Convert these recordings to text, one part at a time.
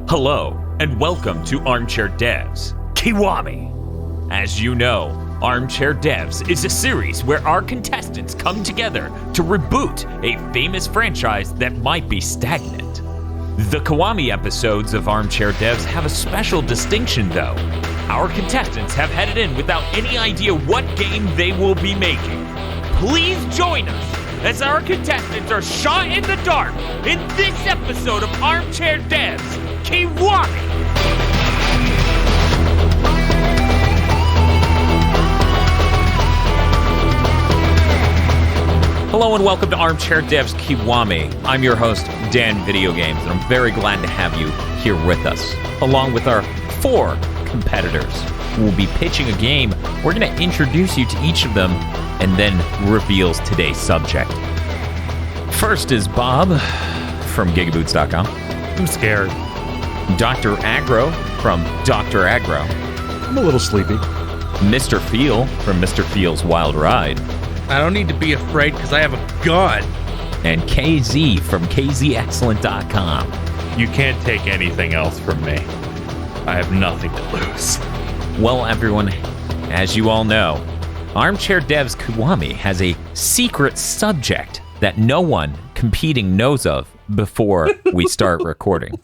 Hello, and welcome to Armchair Devs, Kiwami. As you know, Armchair Devs is a series where our contestants come together to reboot a famous franchise that might be stagnant. The Kiwami episodes of Armchair Devs have a special distinction, though. Our contestants have headed in without any idea what game they will be making. Please join us as our contestants are shot in the dark in this episode of Armchair Devs, Kiwami! Hello and welcome to Armchair Devs Kiwami. I'm your host, Dan Video Games, and I'm very glad to have you here with us, along with our 4 competitors who will be pitching a game. We're going to introduce you to each of them and then reveals today's subject. First is Bob from GigaBoots.com. I'm scared. Dr. Aggro from Dr. Aggro. I'm a little sleepy. Mr. Feel from Mr. Feel's Wild Ride. I don't need to be afraid because I have a gun. And KZ from KZExcellent.com. You can't take anything else from me. I have nothing to lose. Well, everyone, as you all know, Armchair Devs Kiwami has a secret subject that no one competing knows of before we start recording.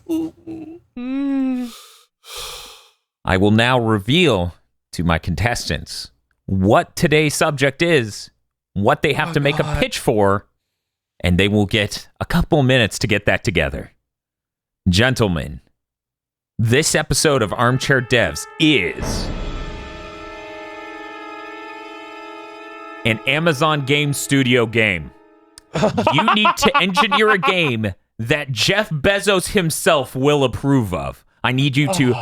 I will now reveal to my contestants what today's subject is, what they have to make a pitch for, and they will get a couple minutes to get that together. Gentlemen, this episode of Armchair Devs is an Amazon Game Studio game. You need to engineer a game that Jeff Bezos himself will approve of. I need you to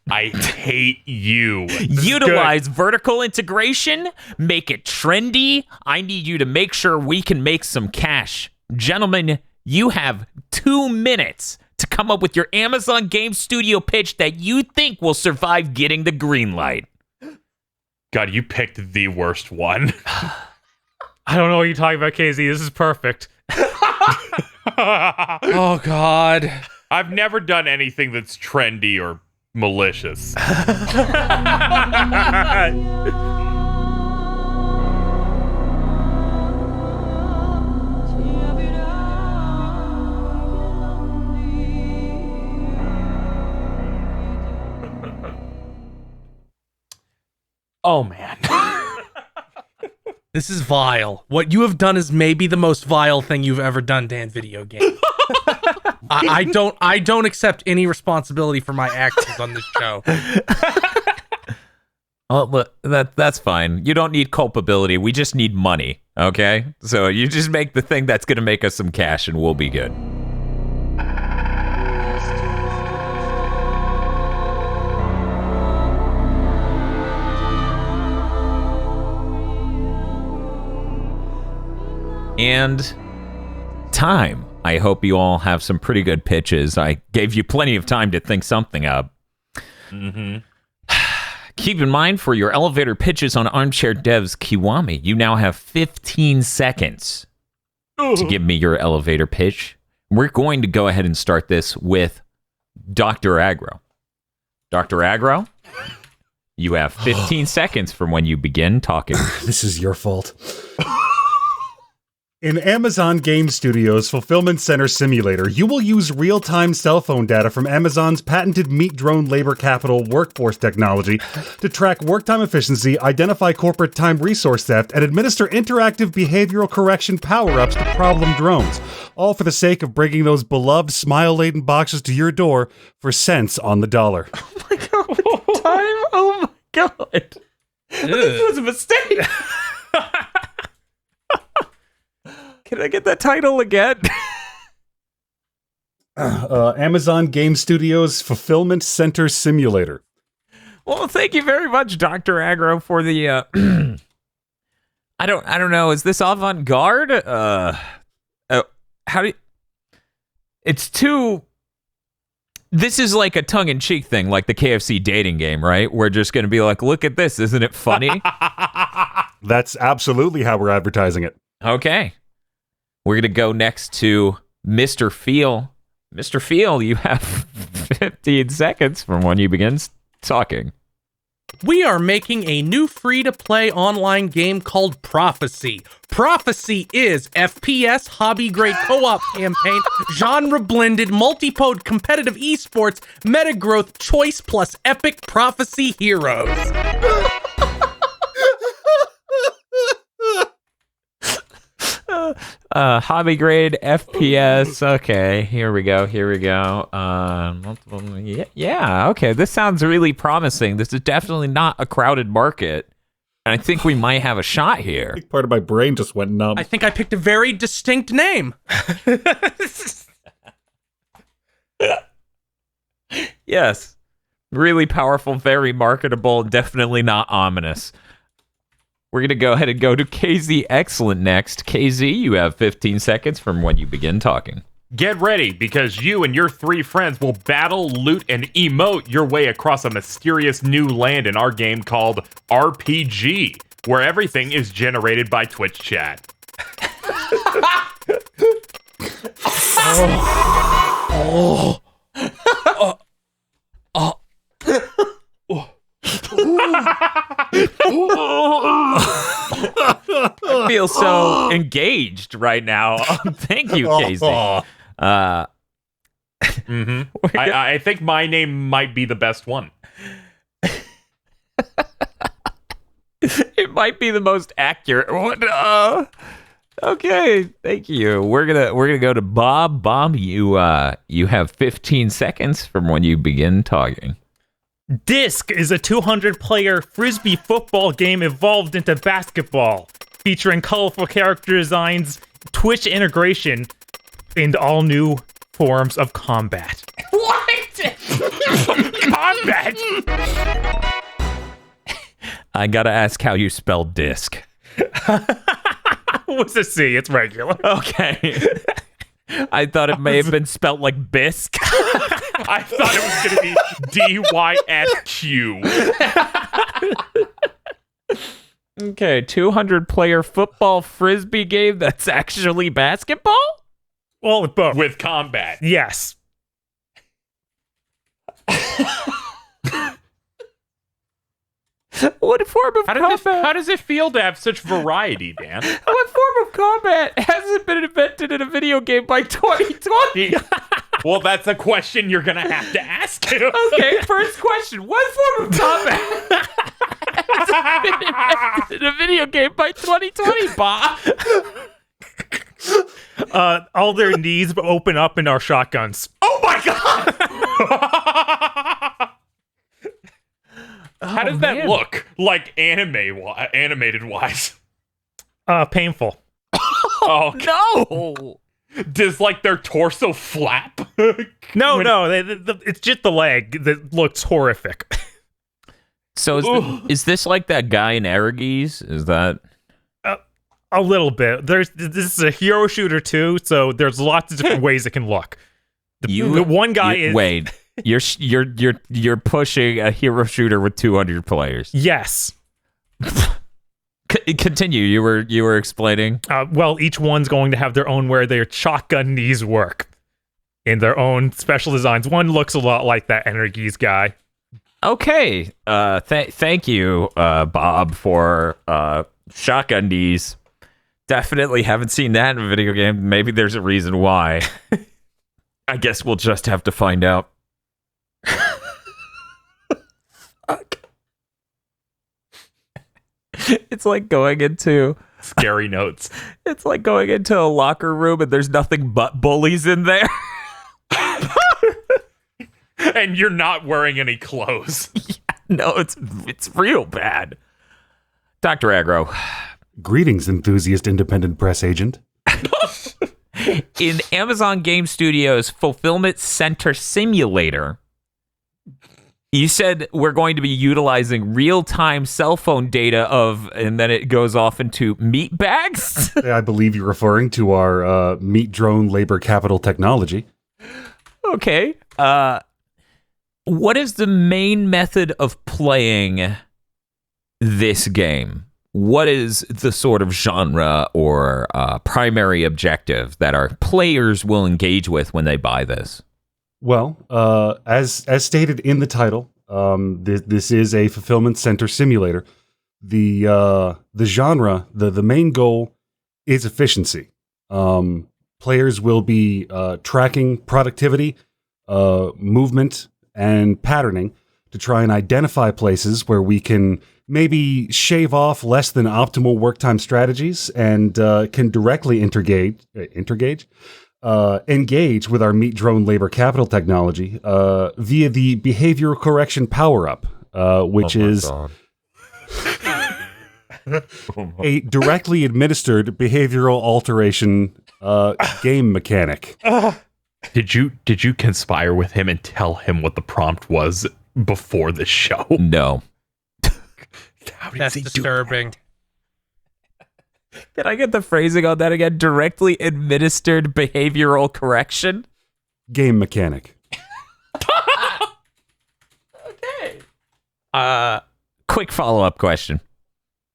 I hate you. utilize vertical integration, make it trendy. I need you to make sure we can make some cash. Gentlemen, you have 2 minutes to come up with your Amazon Game Studio pitch that you think will survive getting the green light. God, you picked the worst one. I don't know what you're talking about, KZ. This is perfect. Oh, God. I've never done anything that's trendy or malicious. Oh, man. This is vile. What you have done is maybe the most vile thing you've ever done, Dan Video Game. I don't accept any responsibility for my actions on this show. Oh, look, that's fine. You don't need culpability. We just need money, okay? So you just make the thing that's going to make us some cash and we'll be good. And time. I hope you all have some pretty good pitches. I gave you plenty of time to think something up. Mm-hmm. Keep in mind, for your elevator pitches on Armchair Devs Kiwami, you now have 15 seconds to give me your elevator pitch. We're going to go ahead and start this with Dr. Aggro. Dr. Aggro, you have 15 seconds from when you begin talking. This is your fault. In Amazon Game Studios Fulfillment Center Simulator, you will use real-time cell phone data from Amazon's patented Meet Drone Labor Capital workforce technology to track work time efficiency, identify corporate time resource theft, and administer interactive behavioral correction power-ups to problem drones, all for the sake of bringing those beloved smile-laden boxes to your door for cents on the dollar. Oh my god, what time? Oh my god. This was a mistake. Can I get that title again? Amazon Game Studios Fulfillment Center Simulator. Well, thank you very much, Dr. Aggro, for the I don't know, is this avant-garde? How do you... It's too... This is like a tongue-in-cheek thing, like the KFC dating game, right? We're just going to be like, look at this, isn't it funny? That's absolutely how we're advertising it. Okay. We're going to go next to Mr. Feel. Mr. Feel, you have 15 seconds from when you begin talking. We are making a new free-to-play online game called Prophecy. Prophecy is FPS, hobby-grade co-op campaign, genre-blended, multi-pode competitive esports, meta-growth choice plus epic prophecy heroes. Hobby grade FPS. Okay, here we go. Yeah, okay. This sounds really promising. This is definitely not a crowded market. And I think we might have a shot here. Part of my brain just went numb. I think I picked a very distinct name. Yes. Really powerful, very marketable, definitely not ominous. We're going to go ahead and go to KZ Excellent next. KZ, you have 15 seconds from when you begin talking. Get ready, because you and your 3 friends will battle, loot, and emote your way across a mysterious new land in our game called RPG, where everything is generated by Twitch chat. I feel so engaged right now. Thank you, KZ. I think my name might be the best one. It might be the most accurate one. Okay, thank you. We're gonna go to Bob. Bob, you have 15 seconds from when you begin talking. Disc is a 200-player frisbee football game evolved into basketball, featuring colorful character designs, Twitch integration, and all new forms of combat. What? Combat? I gotta ask how you spell disc. What's a C? It's regular. Okay. I thought it may have been spelt like bisque. I thought it was going to be D-Y-S-Q. Okay, 200-player football frisbee game that's actually basketball? Well, with both. With combat. Yes. What form of combat? How does it feel to have such variety, Dan? What form of combat hasn't been invented in a video game by 2020? Well, that's a question you're going to have to ask him. Okay, first question. What form of combat hasn't been invented in a video game by 2020, Bob? All their knees open up and are shotguns. Oh my god! How does that look? Like animated wise? Painful. Oh no! Does like their torso flap? No, it's just the leg that looks horrific. So is this like that guy in Arrogese? Is that a little bit? This is a hero shooter too, so there's lots of different ways it can look. The one guy is wait. You're pushing a hero shooter with 200 players. Yes. Continue. You were explaining. Well, each one's going to have their own where their shotgun knees work in their own special designs. One looks a lot like that Energies guy. Okay. Thank you, Bob, for shotgun knees. Definitely haven't seen that in a video game. Maybe there's a reason why. I guess we'll just have to find out. Fuck. It's like going into scary notes. It's like going into a locker room and there's nothing but bullies in there. And you're not wearing any clothes. Yeah, no, it's real bad. Dr. Aggro. Greetings, enthusiast independent press agent. In Amazon Game Studios' Fulfillment Center Simulator, you said we're going to be utilizing real-time cell phone data and then it goes off into meat bags? I believe you're referring to our meat drone labor capital technology. Okay. What is the main method of playing this game? What is the sort of genre or primary objective that our players will engage with when they buy this? Well, as stated in the title, this is a fulfillment center simulator. The genre, the main goal is efficiency. Players will be tracking productivity, movement, and patterning to try and identify places where we can maybe shave off less than optimal work time strategies and can directly engage with our meat drone labor capital technology via the behavioral correction power-up, which is a directly administered behavioral alteration game mechanic. Did you conspire with him and tell him what the prompt was before the show? No. How did That's he do disturbing. Can I get the phrasing on that again? Directly administered behavioral correction? Game mechanic. Okay. Quick follow-up question.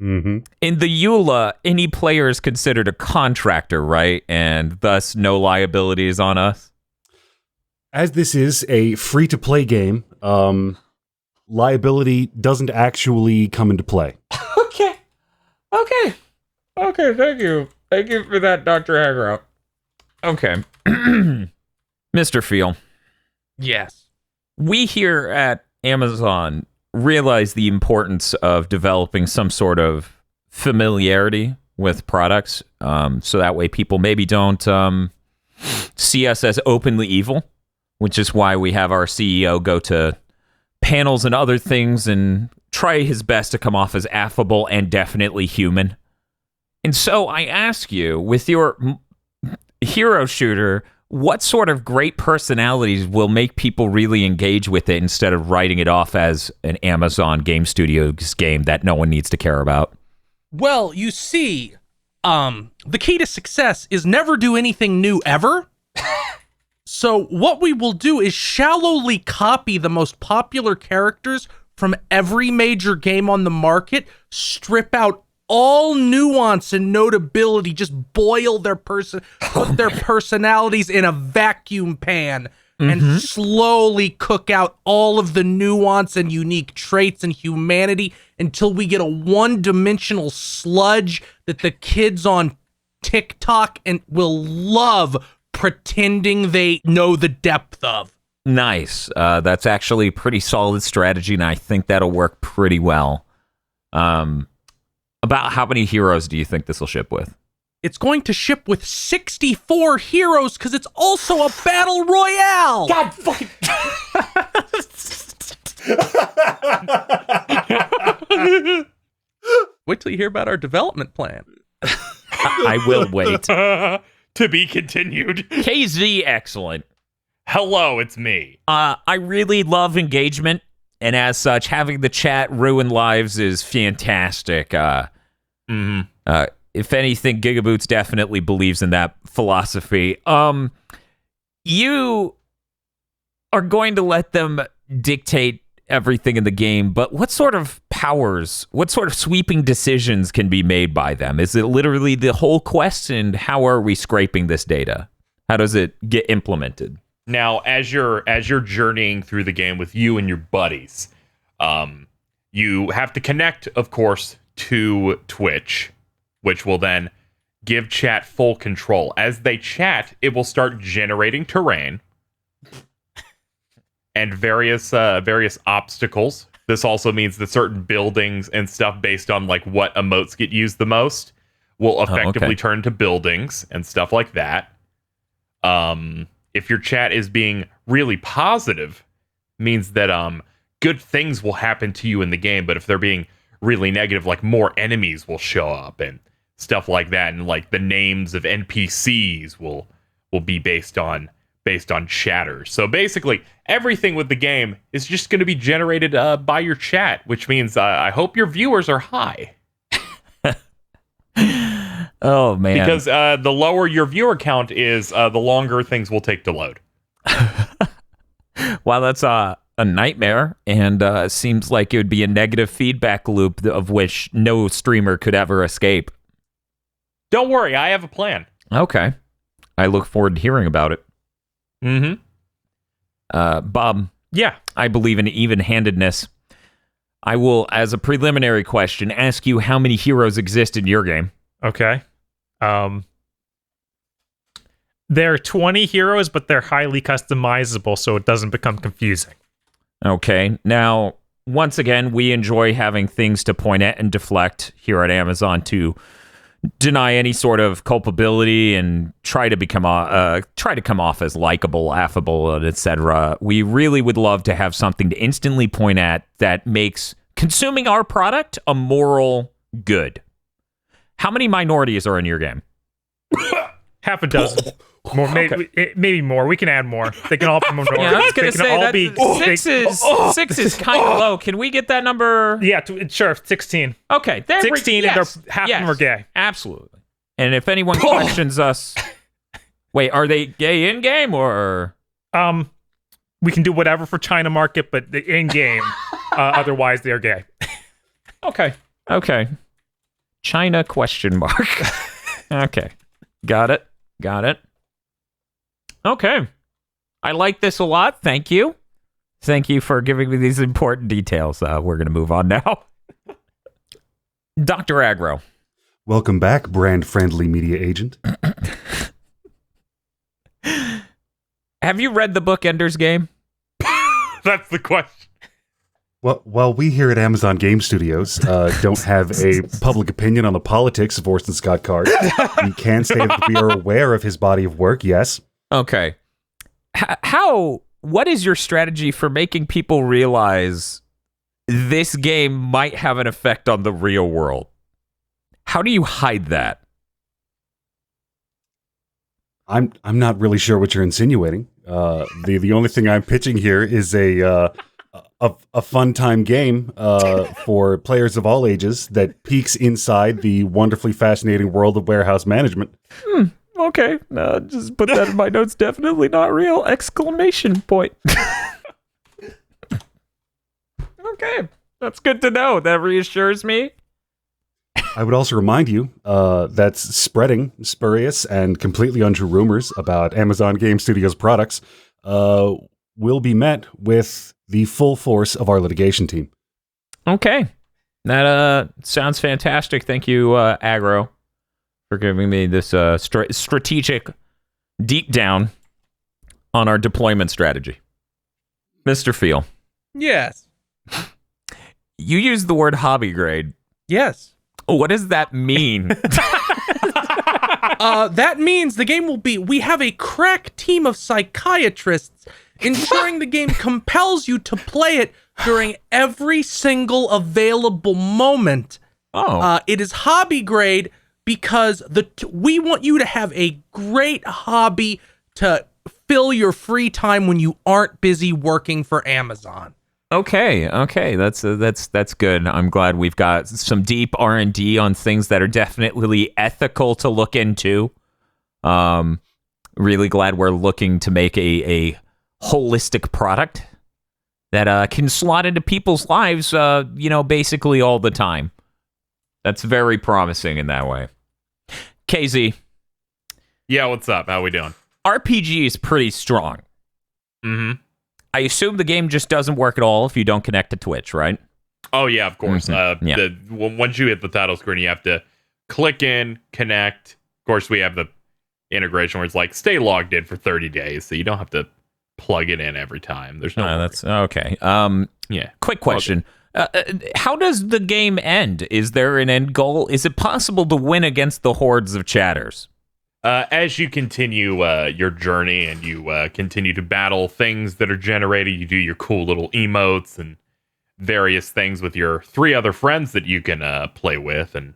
Mm-hmm. In the EULA, any player is considered a contractor, right? And thus no liabilities on us? As this is a free-to-play game, liability doesn't actually come into play. Okay, thank you. Thank you for that, Dr. Agro. Okay. Mr. Feel, Yes. we here at Amazon realize the importance of developing some sort of familiarity with products, so that way people maybe don't see us as openly evil, which is why we have our CEO go to panels and other things and try his best to come off as affable and definitely human. And so I ask you, with your hero shooter, what sort of great personalities will make people really engage with it instead of writing it off as an Amazon Game Studios game that no one needs to care about? Well, you see, the key to success is never do anything new ever. So what we will do is shallowly copy the most popular characters from every major game on the market, strip out all nuance and notability, just boil their put their personalities in a vacuum pan and slowly cook out all of the nuance and unique traits and humanity until we get a one-dimensional sludge that the kids on TikTok and will love pretending they know the depth of. Nice. That's actually a pretty solid strategy, and I think that'll work pretty well. About how many heroes do you think this will ship with? It's going to ship with 64 heroes because it's also a battle royale. God fucking... Wait till you hear about our development plan. I will wait. To be continued. KZ, excellent. Hello, it's me. I really love engagement, and as such, having the chat ruin lives is fantastic. If anything, GigaBoots definitely believes in that philosophy. You are going to let them dictate everything in the game, but what sort of powers, what sort of sweeping decisions can be made by them? Is it literally the whole quest, and how are we scraping this data? How does it get implemented? Now, as you're journeying through the game with you and your buddies, you have to connect, of course, to Twitch, which will then give chat full control. As they chat, it will start generating terrain and various obstacles. This also means that certain buildings and stuff based on like what emotes get used the most will effectively turn to buildings and stuff like that. If your chat is being really positive, means that good things will happen to you in the game, but if they're being really negative, like more enemies will show up and stuff like that, and like the names of NPCs will be based on chatter. So basically, everything with the game is just going to be generated by your chat, which means I hope your viewers are high. Oh, man. Because the lower your viewer count is, the longer things will take to load. Well, that's a nightmare, and seems like it would be a negative feedback loop of which no streamer could ever escape. Don't worry, I have a plan. Okay. I look forward to hearing about it. Mm-hmm. Bob, Yeah. I believe in even-handedness. I will, as a preliminary question, ask you how many heroes exist in your game. Okay. There are 20 heroes, but they're highly customizable, so it doesn't become confusing. Okay. Now, once again, we enjoy having things to point at and deflect here at Amazon to deny any sort of culpability and try to come off as likable, affable, etc. We really would love to have something to instantly point at that makes consuming our product a moral good. How many minorities are in your game? Half a dozen. More, maybe more. We can add more. They can all be minorities. Yeah, I was going to say that be six is kind of low. Can we get that number? Yeah, sure. 16. Okay, 16, and half of them are gay. Absolutely. And if anyone questions us, wait, are they gay in game or? We can do whatever for China market, but in game, otherwise they're gay. Okay. China question mark. Okay, got it. Okay. I like this a lot. Thank you. Thank you for giving me these important details. We're going to move on now. Dr. Agro. Welcome back, brand-friendly media agent. Have you read the book Ender's Game? That's the question. Well, we here at Amazon Game Studios don't have a public opinion on the politics of Orson Scott Card. We can say that we are aware of his body of work, yes. Okay. What is your strategy for making people realize this game might have an effect on the real world? How do you hide that? I'm not really sure what you're insinuating. The only thing I'm pitching here is a fun time game for players of all ages that peeks inside the wonderfully fascinating world of warehouse management. Okay, just put that in my notes. Definitely not real! Exclamation point. Okay, that's good to know. That reassures me. I would also remind you that spreading spurious and completely untrue rumors about Amazon Game Studios products will be met with the full force of our litigation team. Okay, that sounds fantastic. Thank you, Agro, for giving me this strategic deep down on our deployment strategy. Mr. Feel. Yes. You used the word hobby grade. Yes. What does that mean? That means the game will be... We have a crack team of psychiatrists ensuring the game compels you to play it during every single available moment. It is hobby grade because we want you to have a great hobby to fill your free time when you aren't busy working for Amazon. Okay, that's good. I'm glad we've got some deep R&D on things that are definitely ethical to look into. Really glad we're looking to make a holistic product that can slot into people's lives, basically all the time. That's very promising in that way. KZ. Yeah, what's up? How we doing? RPG is pretty strong. Mm-hmm. I assume the game just doesn't work at all if you don't connect to Twitch, right? Oh, yeah, of course. Mm-hmm. Once you hit the title screen, you have to click in, connect. Of course, we have the integration where it's like, stay logged in for 30 days, so you don't have to plug it in every time. There's no... that's okay. Yeah. Quick question. How does the game end? Is there an end goal? Is it possible to win against the hordes of chatters? As you continue your journey and you continue to battle things that are generated, you do your cool little emotes and various things with your 3 other friends that you can play with and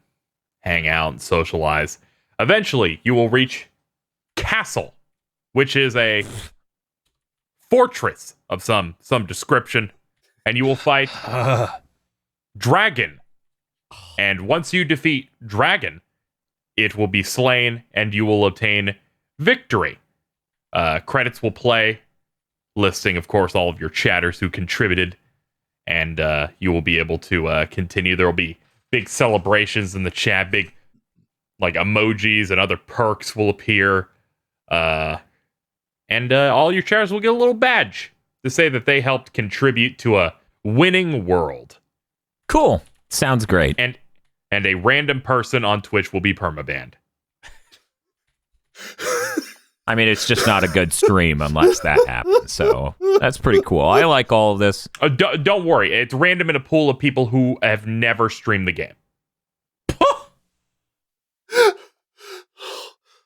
hang out and socialize. Eventually, you will reach Castle, which is a fortress of some description, and you will fight Dragon. And once you defeat Dragon, it will be slain, and you will obtain victory. Credits will play, listing, of course, all of your chatters who contributed, and you will be able to continue. There will be big celebrations in the chat, big like emojis and other perks will appear, and all your chatters will get a little badge to say that they helped contribute to a winning world. Cool. Sounds great. And a random person on Twitch will be permabanned. I mean, it's just not a good stream unless that happens. So that's pretty cool. I like all of this. Don't worry. It's random in a pool of people who have never streamed the game.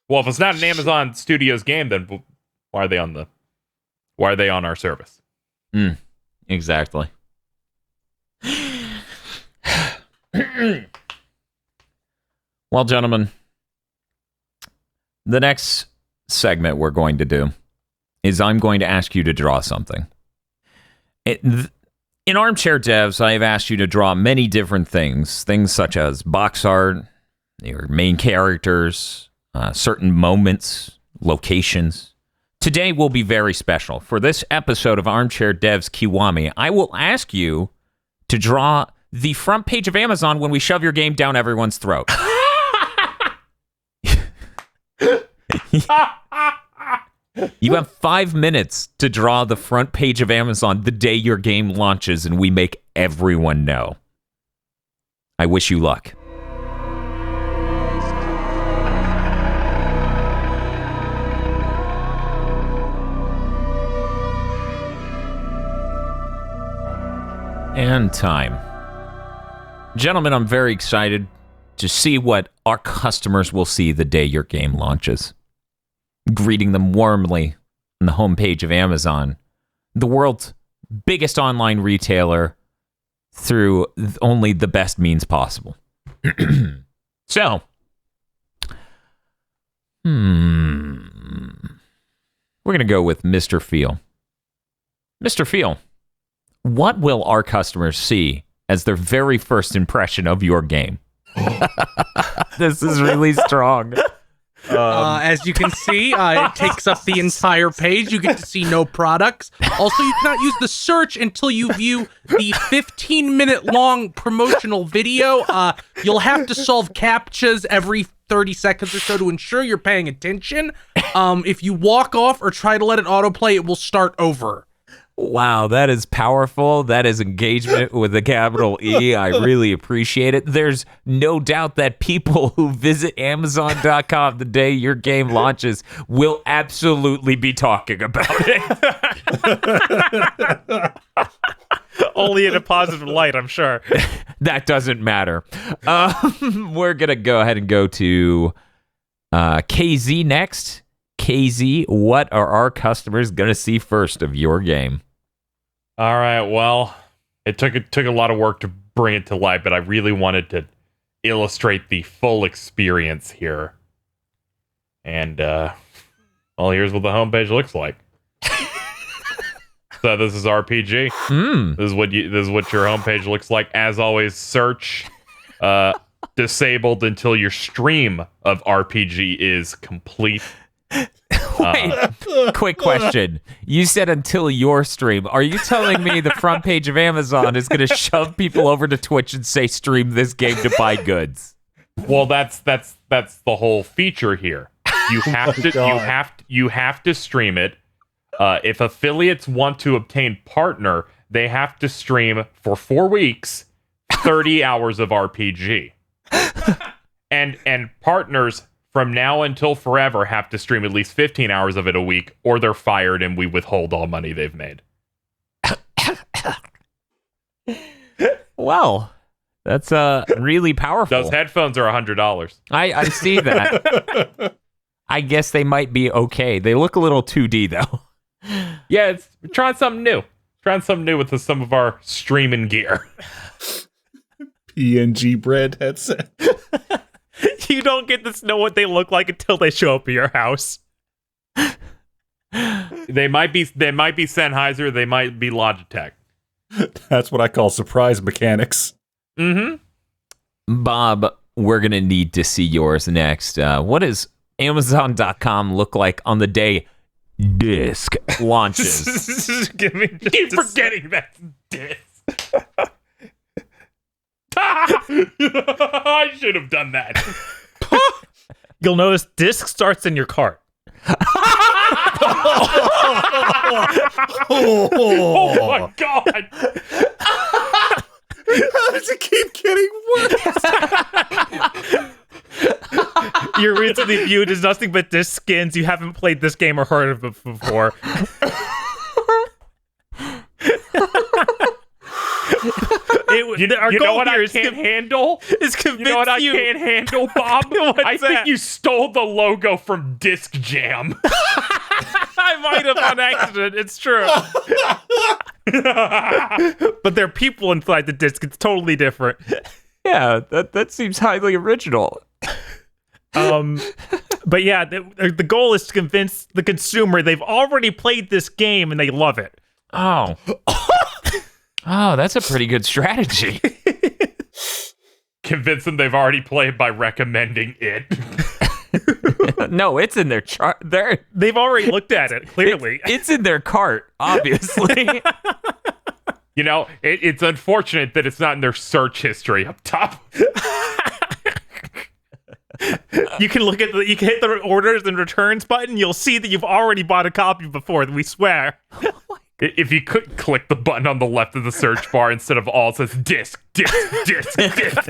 Well, if it's not an Amazon Studios game, then why are they on our service? Exactly. Well, gentlemen, the next segment we're going to do is I'm going to ask you to draw something. In Armchair Devs, I have asked you to draw many different things such as box art, your main characters, certain moments, locations. Today will be very special. For this episode of Armchair Devs Kiwami, I will ask you to draw the front page of Amazon when we shove your game down everyone's throat. You have 5 minutes to draw the front page of Amazon the day your game launches and we make everyone know. I wish you luck. And time. Gentlemen, I'm very excited to see what our customers will see the day your game launches. Greeting them warmly on the homepage of Amazon, the world's biggest online retailer, through only the best means possible. So, we're going to go with Mr. Feel. Mr. Feel, what will our customers see as their very first impression of your game? This is really strong. As you can see, it takes up the entire page. You get to see no products. Also, you cannot use the search until you view the 15-minute long promotional video. You'll have to solve CAPTCHAs every 30 seconds or so to ensure you're paying attention. If you walk off or try to let it autoplay, it will start over. Wow, that is powerful. That is engagement with a capital E. I really appreciate it. There's no doubt that people who visit Amazon.com the day your game launches will absolutely be talking about it. Only in a positive light, I'm sure. That doesn't matter. We're going to go ahead and go to KZ next. KZ, what are our customers going to see first of your game? All right, well, it took a lot of work to bring it to life, but I really wanted to illustrate the full experience here. And, well, here's what the homepage looks like. So this is RPG. This is what your homepage looks like. As always, search disabled until your stream of RPG is complete. Wait, quick question. You said until your stream. Are you telling me the front page of Amazon is going to shove people over to Twitch and say stream this game to buy goods? Well, that's the whole feature here. You have you have to stream it. If affiliates want to obtain partner, they have to stream for 4 weeks 30 hours of RPG. And partners from now until forever have to stream at least 15 hours of it a week, or they're fired and we withhold all money they've made. Well, that's really powerful. Those headphones are $100. I see that. I guess they might be okay. They look a little 2D though. Yeah, we're trying something new. Trying something new with some of our streaming gear. PNG bread headset. You don't get to know what they look like until they show up at your house. They might be Sennheiser, they might be Logitech. That's what I call surprise mechanics. Mm-hmm. Bob, we're going to need to see yours next. What does Amazon.com look like on the day disc launches? Keep forgetting that disc. I should have done that. You'll notice disc starts in your cart. Oh my god! How does it keep getting worse? Your recently viewed is nothing but disc skins. You haven't played this game or heard of it before. You know what I can't handle? Is convince You know what I can't handle, Bob? I think you stole the logo from Disc Jam. I might have on accident. It's true. But there are people inside the disc. It's totally different. Yeah, that seems highly original. But yeah, the goal is to convince the consumer they've already played this game and they love it. Oh. Oh, that's a pretty good strategy. Convince them they've already played by recommending it. No, it's in their chart. They've already looked at it, clearly. It's in their cart, obviously. You know, it's unfortunate that it's not in their search history up top. You can look at you can hit the orders and returns button. You'll see that you've already bought a copy before. We swear. If you could click the button on the left of the search bar instead of all, it says disc, disc, disc, disc.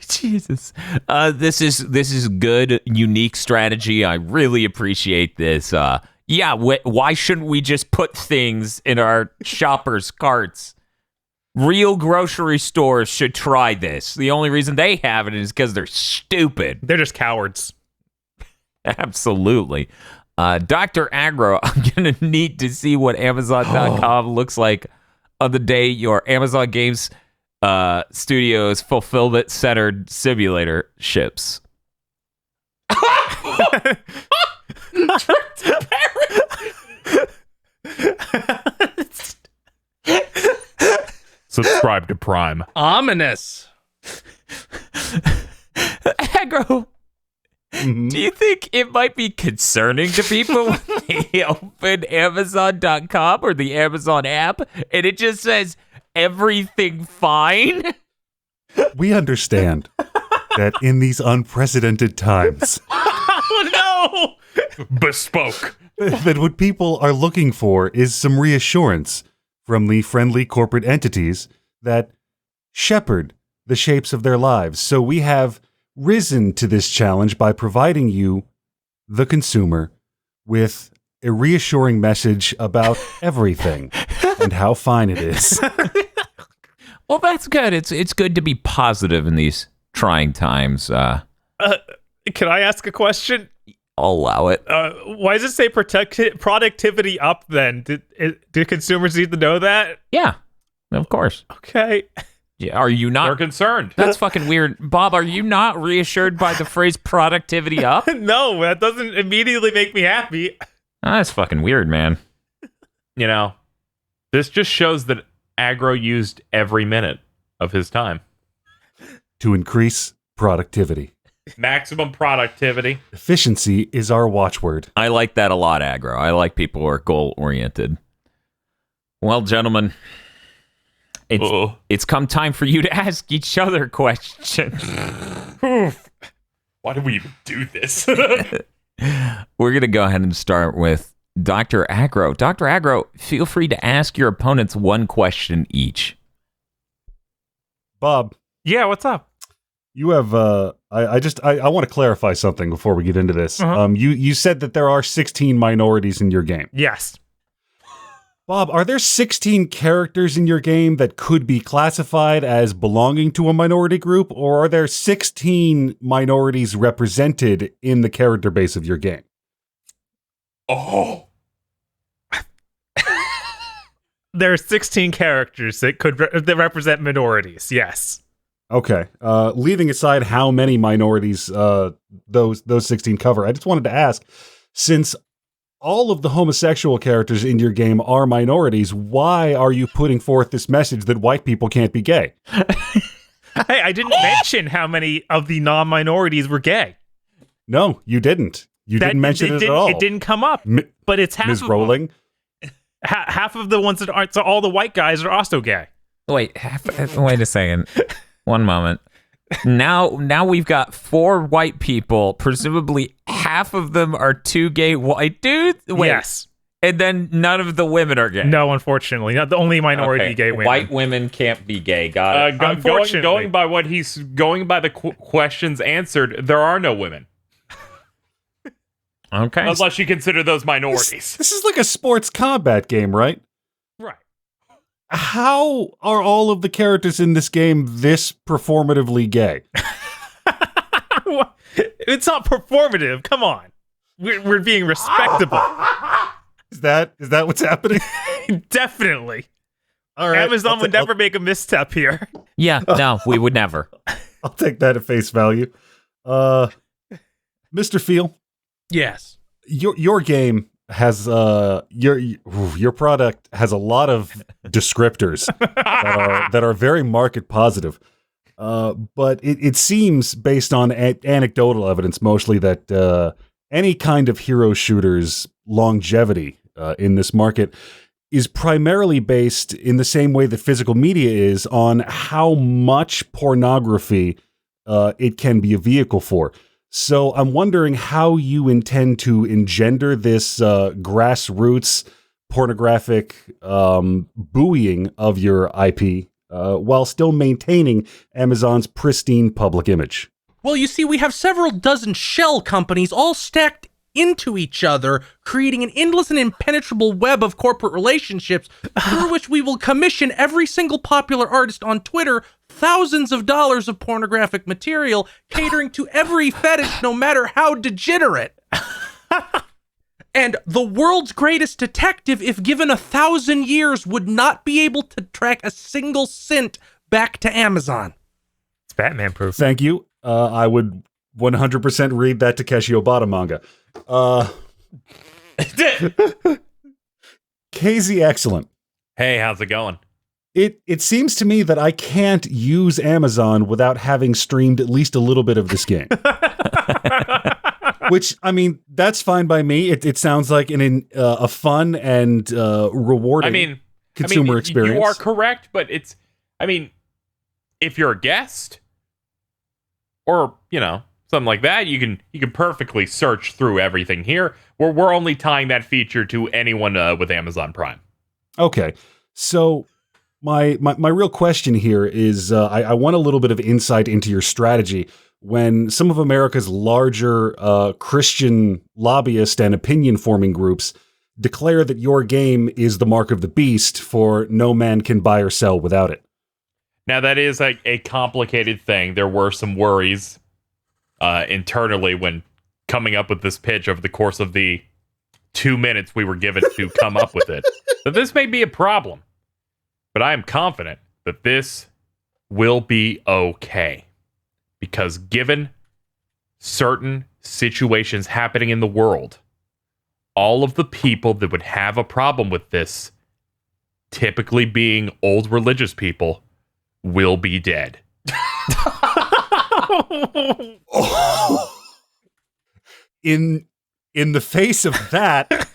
Jesus. This is good, unique strategy. I really appreciate this. Why shouldn't we just put things in our shoppers' carts? Real grocery stores should try this. The only reason they have it is because they're stupid. They're just cowards. Absolutely. Dr. Agro, I'm going to need to see what Amazon.com looks like on the day your Amazon Games Studios fulfillment-centered simulator ships. Subscribe to Prime. Ominous. Agro, do you think it might be concerning to people when they open Amazon.com or the Amazon app and it just says everything fine? We understand that in these unprecedented times, Oh no! Bespoke. that what people are looking for is some reassurance from the friendly corporate entities that shepherd the shapes of their lives. So we have risen to this challenge by providing you, the consumer, with a reassuring message about everything and how fine it is. Well, that's good. It's good to be positive in these trying times. Can I ask a question? I'll allow it. Why does it say productivity up then? Do consumers need to know that? Yeah, of course. Okay. Yeah, are you not? They're concerned. That's fucking weird. Bob, are you not reassured by the phrase productivity up? No, that doesn't immediately make me happy. That's fucking weird, man. You know, this just shows that Agro used every minute of his time. To increase productivity. Maximum productivity. Efficiency is our watchword. I like that a lot, Agro. I like people who are goal-oriented. Well, gentlemen, it's come time for you to ask each other questions. Why do we even do this? We're going to go ahead and start with Dr. Agro. Dr. Agro, feel free to ask your opponents one question each. Bob. Yeah, what's up? You have, I want to clarify something before we get into this. Uh-huh. You said that there are 16 minorities in your game. Yes. Bob, are there 16 characters in your game that could be classified as belonging to a minority group, or are there 16 minorities represented in the character base of your game? Oh. There are 16 characters that represent minorities, yes. Okay. Leaving aside how many minorities those 16 cover, I just wanted to ask, since all of the homosexual characters in your game are minorities, why are you putting forth this message that white people can't be gay? Hey, I didn't mention how many of the non-minorities were gay. No, you didn't. You didn't mention it at all. It didn't come up, but it's half Ms. of Rowling? half of the ones that aren't, so all the white guys are also gay. Wait, wait a second. One moment. Now we've got 4 white people. Presumably half of them are 2 gay white dudes. Wait, Yes. and then none of the women are gay. No, unfortunately, not the only minority gay women. White women can't be gay. Got it. Unfortunately. Going by what he's going by the questions answered, there are no women. Okay. Unless you consider those minorities. This is like a sports combat game, right? Right. How are all of the characters in this game this performatively gay? It's not performative. Come on. We're being respectable. Is that what's happening? Definitely. All right. Amazon would never make a misstep here. Yeah, no, we would never. I'll take that at face value. Mr. Feel, Yes. your game has your product has a lot of descriptors that are very market positive. But it seems, based on anecdotal evidence mostly, that any kind of hero shooter's longevity in this market is primarily based, in the same way that physical media is, on how much pornography it can be a vehicle for. So I'm wondering how you intend to engender this grassroots pornographic buoying of your IP while still maintaining Amazon's pristine public image. Well, you see, we have several dozen shell companies all stacked into each other, creating an endless and impenetrable web of corporate relationships through which we will commission every single popular artist on Twitter thousands of dollars of pornographic material, catering to every fetish, no matter how degenerate. And the world's greatest detective, if given 1,000 years, would not be able to track a single cent back to Amazon. It's Batman proof. Thank you. I would 100% read that Takeshi Obata manga. KZ Excellent. Hey, how's it going? It seems to me that I can't use Amazon without having streamed at least a little bit of this game. Which, I mean, that's fine by me. It sounds like a fun and rewarding consumer experience. You are correct, but it's, if you're a guest or, something like that, you can perfectly search through everything here. We're only tying that feature to anyone with Amazon Prime. Okay. So my real question here is I want a little bit of insight into your strategy when some of America's larger Christian lobbyist and opinion-forming groups declare that your game is the mark of the beast, for no man can buy or sell without it. Now, that is a complicated thing. There were some worries internally when coming up with this pitch over the course of the 2 minutes we were given to come up with it. That this may be a problem, but I am confident that this will be okay. Because given certain situations happening in the world, all of the people that would have a problem with this, typically being old religious people, will be dead. In the face of that,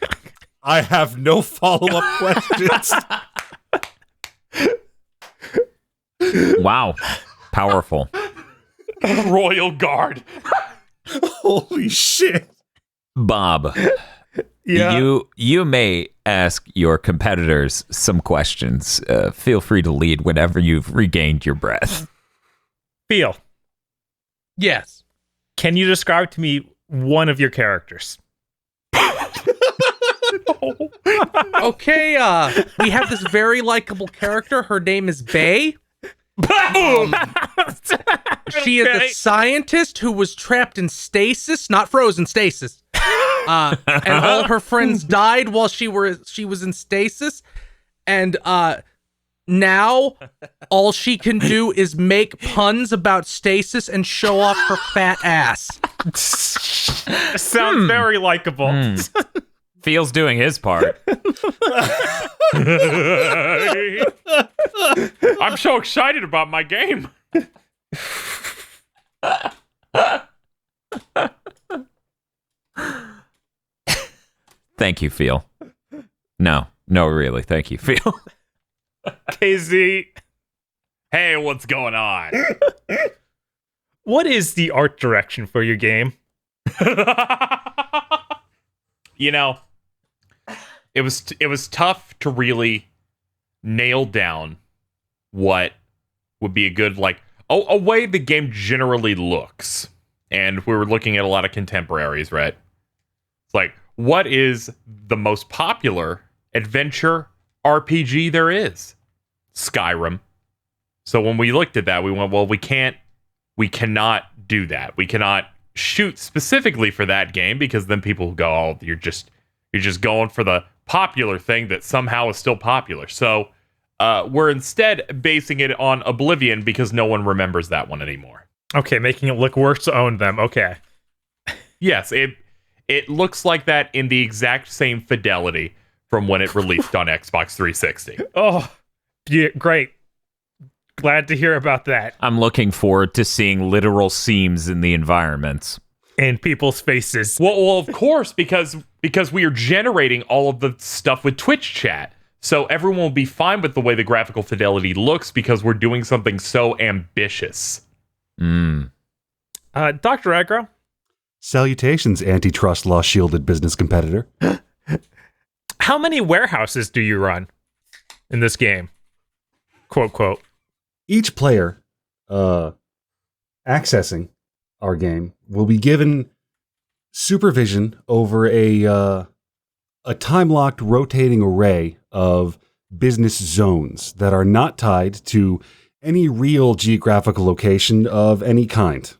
I have no follow-up questions. Wow. Powerful. Royal Guard. Holy shit. Bob, Yeah. you may ask your competitors some questions. Feel free to lead whenever you've regained your breath. Feel. Yes. Can you describe to me one of your characters? Okay, we have this very likable character. Her name is Bae. She is a scientist who was trapped in stasis, not frozen, stasis. And all her friends died while she was in stasis. And now all she can do is make puns about stasis and show off her fat ass. Sounds very likable. Feels doing his part. I'm so excited about my game. Thank you, Feel. No, really. Thank you, Feel. KZ. Hey, what's going on? What is the art direction for your game? You know, it was tough to really nail down what would be a good, like, a way the game generally looks. And we were looking at a lot of contemporaries, right? It's like, what is the most popular adventure RPG there is? Skyrim. So when we looked at that, we went, well, we cannot do that. We cannot shoot specifically for that game, because then people go, oh, you're just going for the popular thing that somehow is still popular. So we're instead basing it on Oblivion, because no one remembers that one anymore. Okay, making it look worse to own them. Okay. Yes, it looks like that in the exact same fidelity from when it released on Xbox 360. Oh, yeah, great. Glad to hear about that. I'm looking forward to seeing literal seams in the environments. And people's faces. Well, of course, because we are generating all of the stuff with Twitch chat. So everyone will be fine with the way the graphical fidelity looks, because we're doing something so ambitious. Mm. Dr. Aggro? Salutations, antitrust law shielded business competitor. How many warehouses do you run in this game? Quote, quote. Each player accessing our game will be given supervision over a time-locked rotating array of business zones that are not tied to any real geographical location of any kind.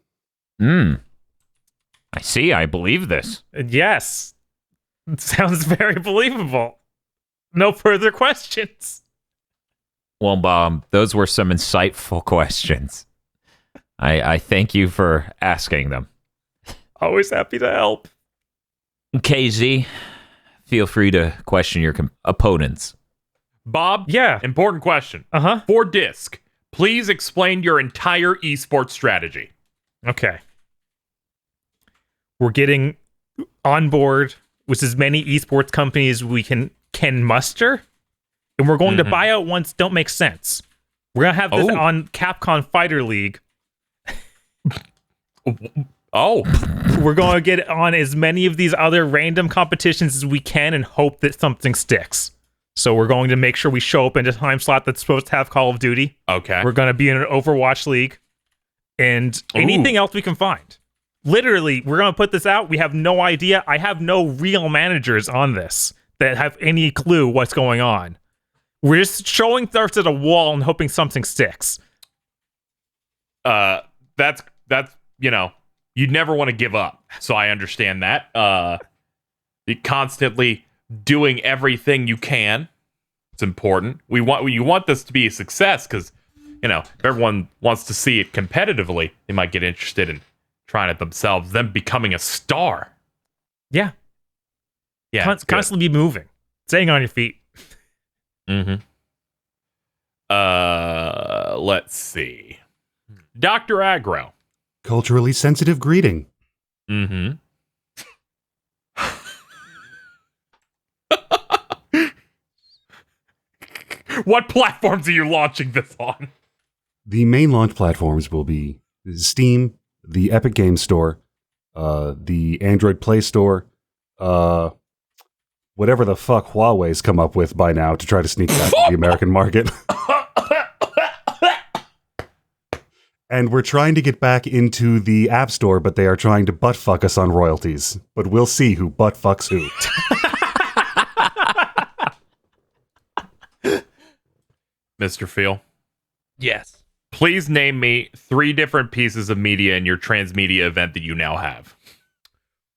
I see. I believe this. Yes. It sounds very believable. No further questions. Well, those were some insightful questions. I thank you for asking them. Always happy to help. KZ, feel free to question your opponents. Bob? Yeah. Important question. Uh-huh. For Disc, please explain your entire esports strategy. Okay. We're getting on board with as many esports companies we can muster, and we're going to buy out ones that don't make sense. We're going to have this on Capcom Fighter League. We're going to get on as many of these other random competitions as we can and hope that something sticks. So we're going to make sure we show up in a time slot that's supposed to have Call of Duty. Okay. We're going to be in an Overwatch League and anything else we can find. Literally, we're going to put this out. We have no idea. I have no real managers on this that have any clue what's going on. We're just showing darts at a wall and hoping something sticks. That's you'd never want to give up. So I understand that. You're constantly doing everything you can. It's important. You want this to be a success, because if everyone wants to see it competitively, they might get interested in trying it themselves, them becoming a star. Yeah. Yeah. Constantly be moving. Staying on your feet. Mm-hmm. Let's see. Dr. Aggro. Culturally sensitive greeting. Mm-hmm. What platforms are you launching this on? The main launch platforms will be Steam, the Epic Games Store, the Android Play Store, whatever the fuck Huawei's come up with by now to try to sneak back to the American market. And we're trying to get back into the App Store, but they are trying to butt-fuck us on royalties. But we'll see who butt-fucks who. Mr. Phil? Yes. Please name me 3 different pieces of media in your transmedia event that you now have.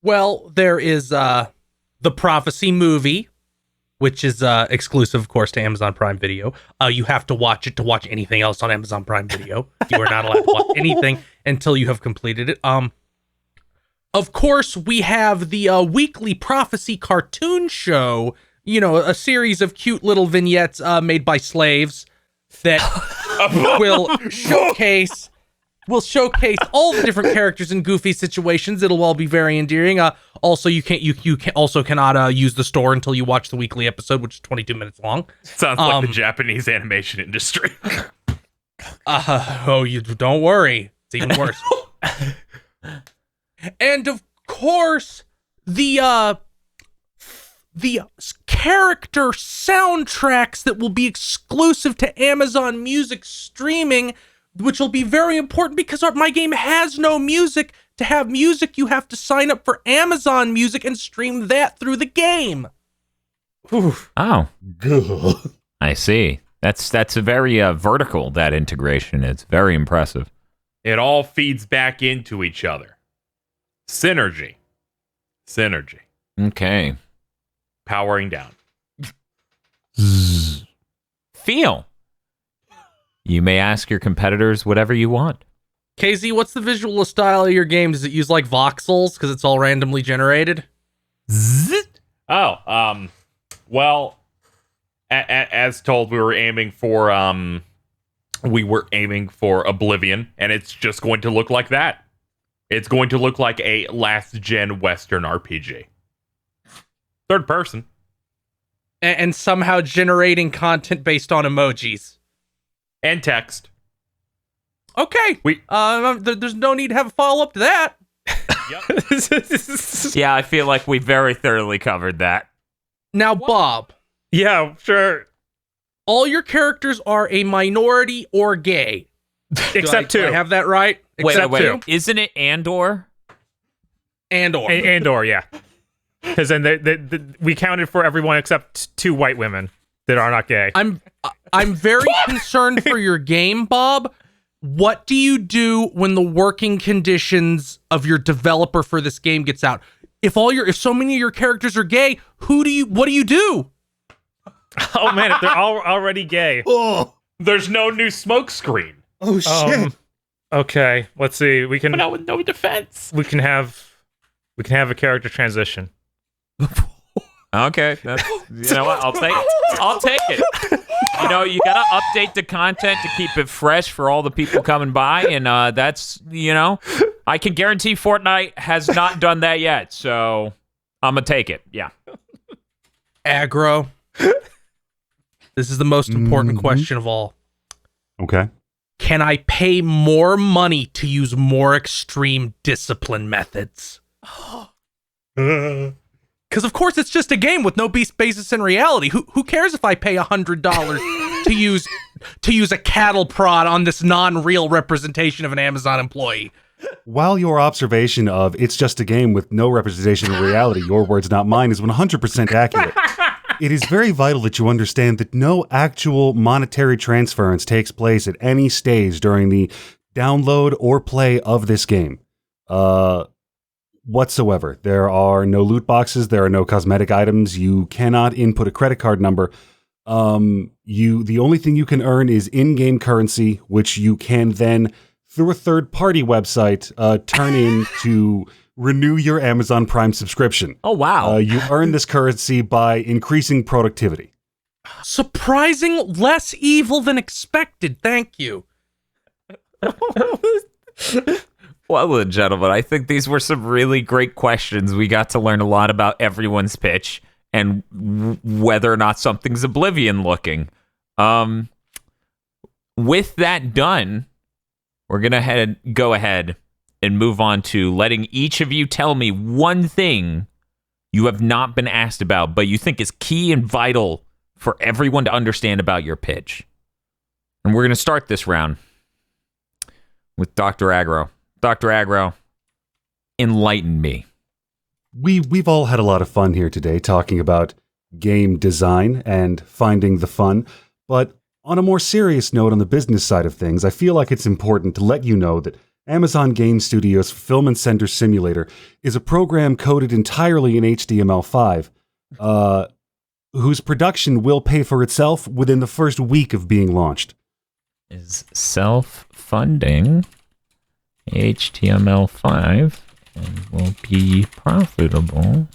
Well, there is the Prophecy movie, which is exclusive, of course, to Amazon Prime Video. You have to watch it to watch anything else on Amazon Prime Video. You are not allowed to watch anything until you have completed it. Of course, we have the weekly Prophecy cartoon show, a series of cute little vignettes made by slaves that will showcase all the different characters in goofy situations. It'll all be very endearing. Also, you cannot use the store until you watch the weekly episode, which is 22 minutes long. Sounds like the Japanese animation industry. You don't worry. It's even worse. And of course, the character soundtracks that will be exclusive to Amazon Music streaming, which will be very important because my game has no music. To have music, you have to sign up for Amazon Music and stream that through the game. Oof. Oh, Gah. I see. That's a very vertical, that integration. It's very impressive. It all feeds back into each other. Synergy. Okay. Powering down. Feel. You may ask your competitors whatever you want. KZ, what's the visual style of your game? Does it use like voxels because it's all randomly generated? Oh, well, as told, we were aiming for Oblivion, and it's just going to look like that. It's going to look like a last-gen Western RPG. Third person. And somehow generating content based on emojis. And text. Okay. There's no need to have a follow-up to that. Yep. Yeah, I feel like we very thoroughly covered that. Now, Bob, Yeah, sure. all your characters are a minority or gay. Except Do I two. have that right? Wait, Except wait. two? Isn't it Andor? And/or. And/or, yeah. Because then we counted for everyone except two white women that are not gay. I'm very concerned for your game, Bob. What do you do when the working conditions of your developer for this game gets out? If so many of your characters are gay, what do you do? Oh man, if they're all already gay. Oh, There's no new smoke screen. oh shit. Okay, let's see. We can No defense. we can have a character transition. Okay, you know what? I'll take it. You know, you gotta update the content to keep it fresh for all the people coming by, and that's, I can guarantee Fortnite has not done that yet, so I'm gonna take it. Yeah. Aggro. This is the most important question of all. Okay. Can I pay more money to use more extreme discipline methods? Because of course it's just a game with no basis in reality. Who cares if I pay $100 to use a cattle prod on this non-real representation of an Amazon employee? While your observation of it's just a game with no representation of reality, your words not mine, is 100% accurate, it is very vital that you understand that no actual monetary transference takes place at any stage during the download or play of this game. Whatsoever. There are no loot boxes, there are no cosmetic items, you cannot input a credit card number. The only thing you can earn is in-game currency, which you can then, through a third-party website, turn in to renew your Amazon Prime subscription. Oh, wow. You earn this currency by increasing productivity. Surprising, less evil than expected. Thank you. Well, gentlemen, I think these were some really great questions. We got to learn a lot about everyone's pitch and whether or not something's Oblivion looking. With that done, we're going to go ahead and move on to letting each of you tell me one thing you have not been asked about, but you think is key and vital for everyone to understand about your pitch. And we're going to start this round with Dr. Aggro. Dr. Aggro, enlighten me. We've all had a lot of fun here today talking about game design and finding the fun, but on a more serious note on the business side of things, I feel like it's important to let you know that Amazon Game Studios' Fulfillment Center Simulator is a program coded entirely in HTML5, whose production will pay for itself within the first week of being launched. Is self-funding HTML5 and will be profitable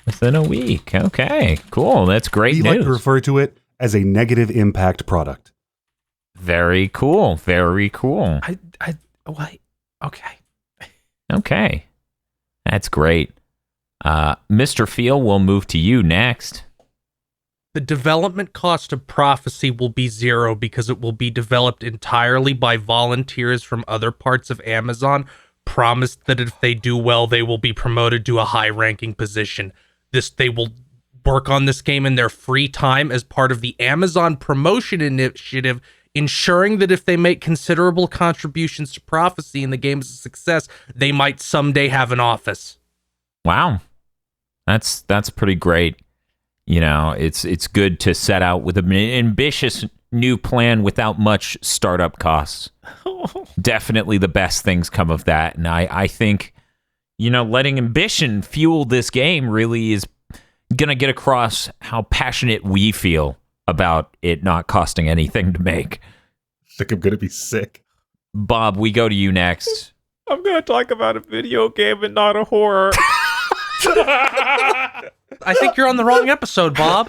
within a week. Okay, cool. That's great We news. like to refer to it as a negative impact product. Very cool. Very cool. Okay. Okay. That's great. Mr. Feel, we'll move to you next. The development cost of Prophecy will be 0 because it will be developed entirely by volunteers from other parts of Amazon, promised that if they do well, they will be promoted to a high-ranking position. They will work on this game in their free time as part of the Amazon promotion initiative, ensuring that if they make considerable contributions to Prophecy and the game is a success, they might someday have an office. Wow. That's pretty great. You know, it's good to set out with an ambitious new plan without much startup costs. Definitely the best things come of that. And I think, you know, letting ambition fuel this game really is going to get across how passionate we feel about it not costing anything to make. I think I'm going to be sick. Bob, we go to you next. I'm going to talk about a video game and not a horror. I think you're on the wrong episode, Bob.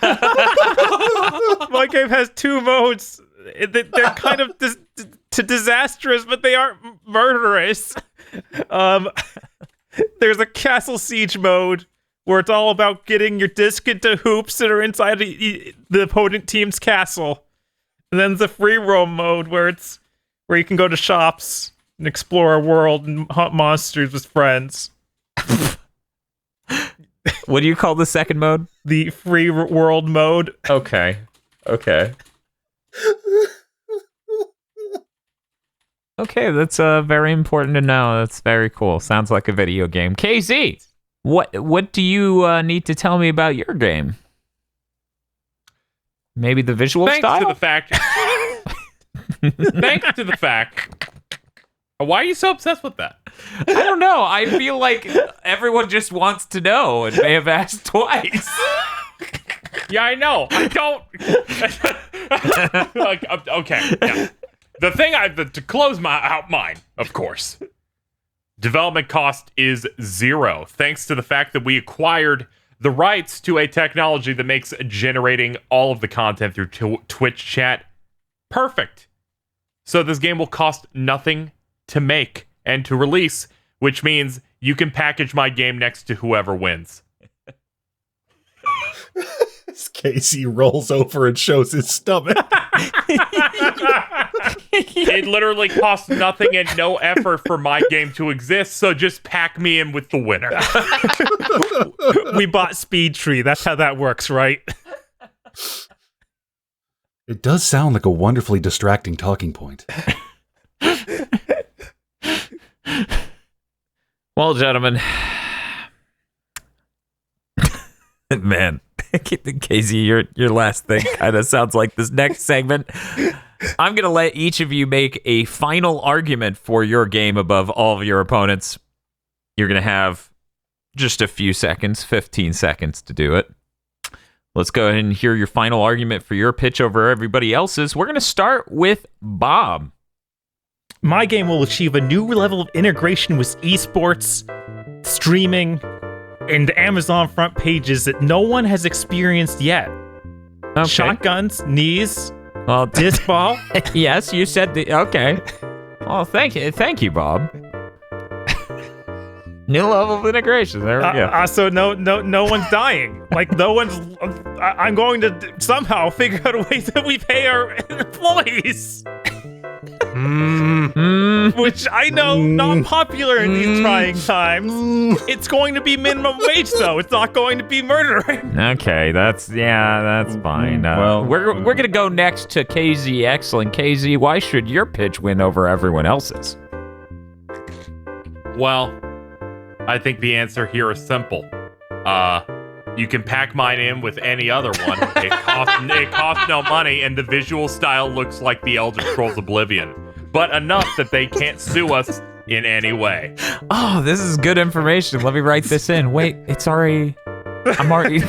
My game has 2 modes. They're kind of disastrous, but they aren't murderous. There's a castle siege mode where it's all about getting your disc into hoops that are inside the opponent team's castle. And then there's a free roam mode where you can go to shops and explore a world and hunt monsters with friends. What do you call the second mode? The free world mode. Okay. Okay, that's very important to know. That's very cool. Sounds like a video game. KZ, what do you need to tell me about your game? Maybe the visual style? Thanks to the fact. Why are you so obsessed with that? I don't know. I feel like everyone just wants to know and may have asked twice. Yeah, I know. I don't. Okay. Yeah. The thing to close out mine, of course. Development cost is 0, thanks to the fact that we acquired the rights to a technology that makes generating all of the content through Twitch chat perfect. So this game will cost nothing to make and to release, which means you can package my game next to whoever wins. Casey rolls over and shows his stomach. It literally costs nothing and no effort for my game to exist, so just pack me in with the winner. We bought Speed Tree. That's how that works, right? It does sound like a wonderfully distracting talking point. Well, gentlemen. Man, KZ, your last thing kind of sounds like this next segment. I'm going to let each of you make a final argument for your game above all of your opponents. You're going to have just a few seconds, 15 seconds to do it. Let's go ahead and hear your final argument for your pitch over everybody else's. We're going to start with Bob. My game will achieve a new level of integration with esports, streaming, and Amazon front pages that no one has experienced yet. Okay. Shotguns, knees, Well, disc ball. yes, you said okay. Well, thank you, Bob. New level of integration. There we go. So no one's dying. Like no one's. I'm going to somehow figure out a way that we pay our employees. Which I know not popular in these trying times. It's going to be minimum wage though. It's not going to be murdering. Okay, that's fine. Well, we're gonna go next to KZ. Excellent, KZ. Why should your pitch win over everyone else's? Well, I think the answer here is simple. You can pack mine in with any other one. It costs no money, and the visual style looks like the Elder Scrolls Oblivion, but enough that they can't sue us in any way. Oh, this is good information. Let me write this in. Wait, I'm already.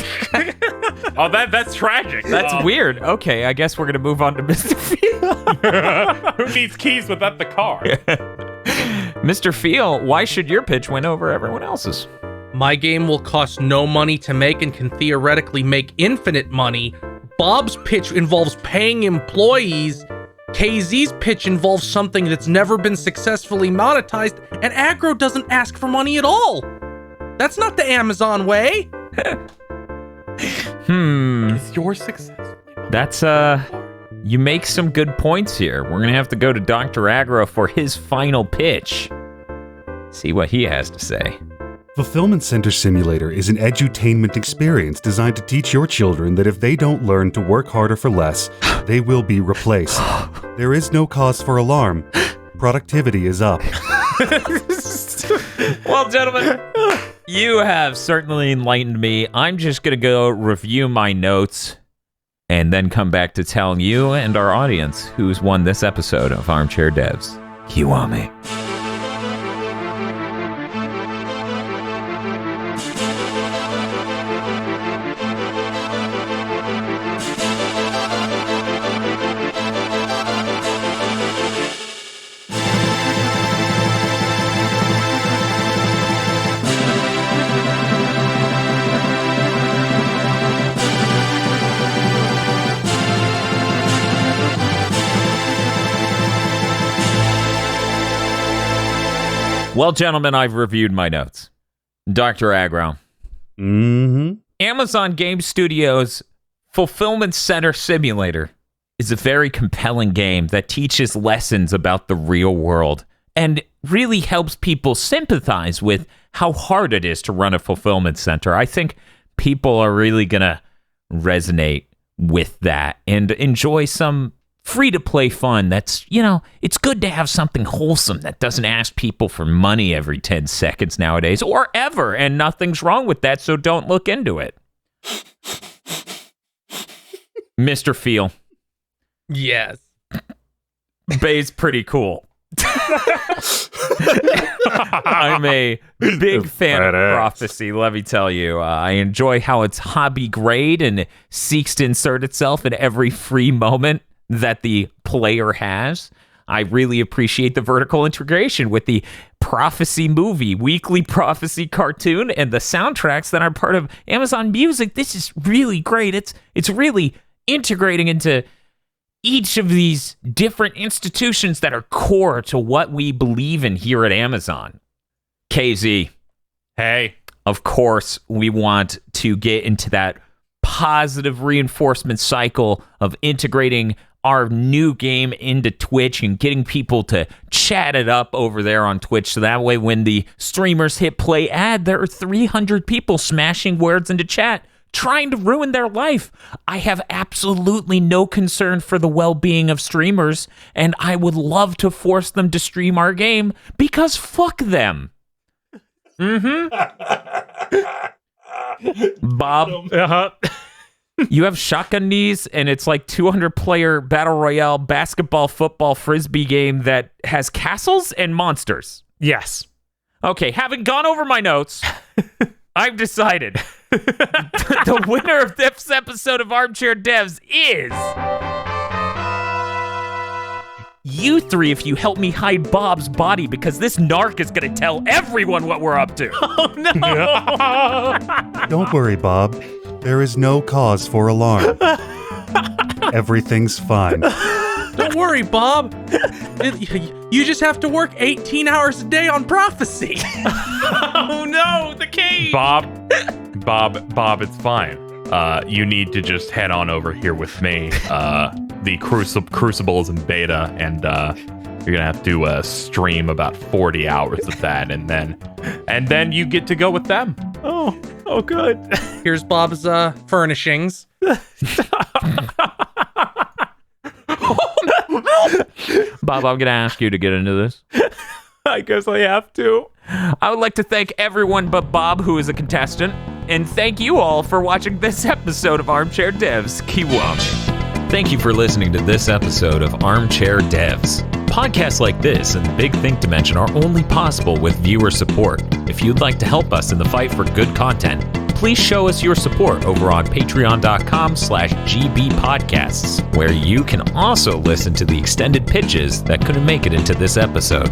Oh, that's tragic. That's weird. Okay, I guess we're gonna move on to Mr. Feel. Who needs keys without the car? Mr. Feel, why should your pitch win over everyone else's? My game will cost no money to make and can theoretically make infinite money. Bob's pitch involves paying employees. KZ's pitch involves something that's never been successfully monetized, and Aggro doesn't ask for money at all. That's not the Amazon way. Is your success? That's, you make some good points here. We're gonna have to go to Dr. Aggro for his final pitch. See what he has to say. Fulfillment Center Simulator is an edutainment experience designed to teach your children that if they don't learn to work harder for less, they will be replaced. There is no cause for alarm. Productivity is up. Well, gentlemen, you have certainly enlightened me. I'm just gonna go review my notes and then come back to telling you and our audience who's won this episode of Armchair Devs. Kiwami. Well, gentlemen, I've reviewed my notes. Dr. Aggro. Mm-hmm. Amazon Game Studios' Fulfillment Center Simulator is a very compelling game that teaches lessons about the real world and really helps people sympathize with how hard it is to run a fulfillment center. I think people are really going to resonate with that and enjoy some free-to-play fun that's, it's good to have something wholesome that doesn't ask people for money every 10 seconds nowadays, or ever, and nothing's wrong with that, so don't look into it. Mr. Feel. Yes. Bay's pretty cool. I'm a big fan of Prophecy, let me tell you. I enjoy how it's hobby grade and seeks to insert itself in every free moment that the player has. I really appreciate the vertical integration with the Prophecy movie, weekly Prophecy cartoon, and the soundtracks that are part of Amazon Music. This is really great. It's really integrating into each of these different institutions that are core to what we believe in here at Amazon. KZ. Hey. Of course, we want to get into that positive reinforcement cycle of integrating our new game into Twitch and getting people to chat it up over there on Twitch. So that way, when the streamers hit play ad, there are 300 people smashing words into chat, trying to ruin their life. I have absolutely no concern for the well-being of streamers, and I would love to force them to stream our game because fuck them. Bob, you have shotgun knees, and it's like 200-player battle royale basketball, football, frisbee game that has castles and monsters. Yes. Okay, having gone over my notes, I've decided the winner of this episode of Armchair Devs is you three if you help me hide Bob's body, because this narc is going to tell everyone what we're up to. Oh, no. Don't worry, Bob. There is no cause for alarm. Everything's fine. Don't worry, Bob. You just have to work 18 hours a day on Prophecy. Oh, no, the cave. Bob, it's fine. You need to just head on over here with me. The Crucible is in beta, and you're gonna have to stream about 40 hours of that, and then you get to go with them. Oh, good. Here's Bob's furnishings. Bob, I'm going to ask you to get into this. I guess I have to. I would like to thank everyone but Bob, who is a contestant, and thank you all for watching this episode of Armchair Devs Kiwami. Thank you for listening to this episode of Armchair Devs. Podcasts like this and the Big Think Dimension are only possible with viewer support. If you'd like to help us in the fight for good content, please show us your support over on patreon.com/gbpodcasts, where you can also listen to the extended pitches that couldn't make it into this episode.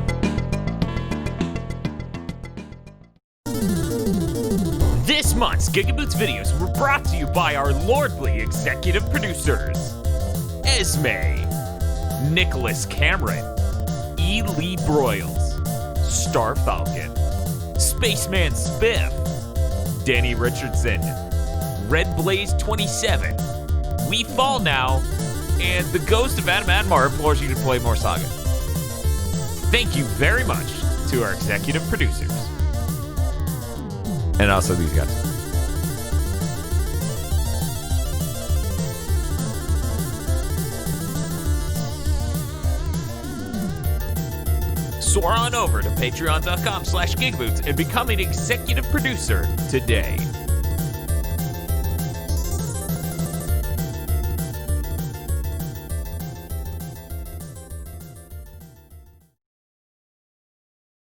This month's GigaBoots videos were brought to you by our lordly executive producers: Esme, Nicholas Cameron, E. Lee Broyles, Star Falcon, Spaceman Spiff, Danny Richardson, Red Blaze 27, We Fall Now, and The Ghost of Adam Admar implores you to play more Saga. Thank you very much to our executive producers. And also these guys. Soar on over to patreon.com/GigaBoots and become an executive producer today.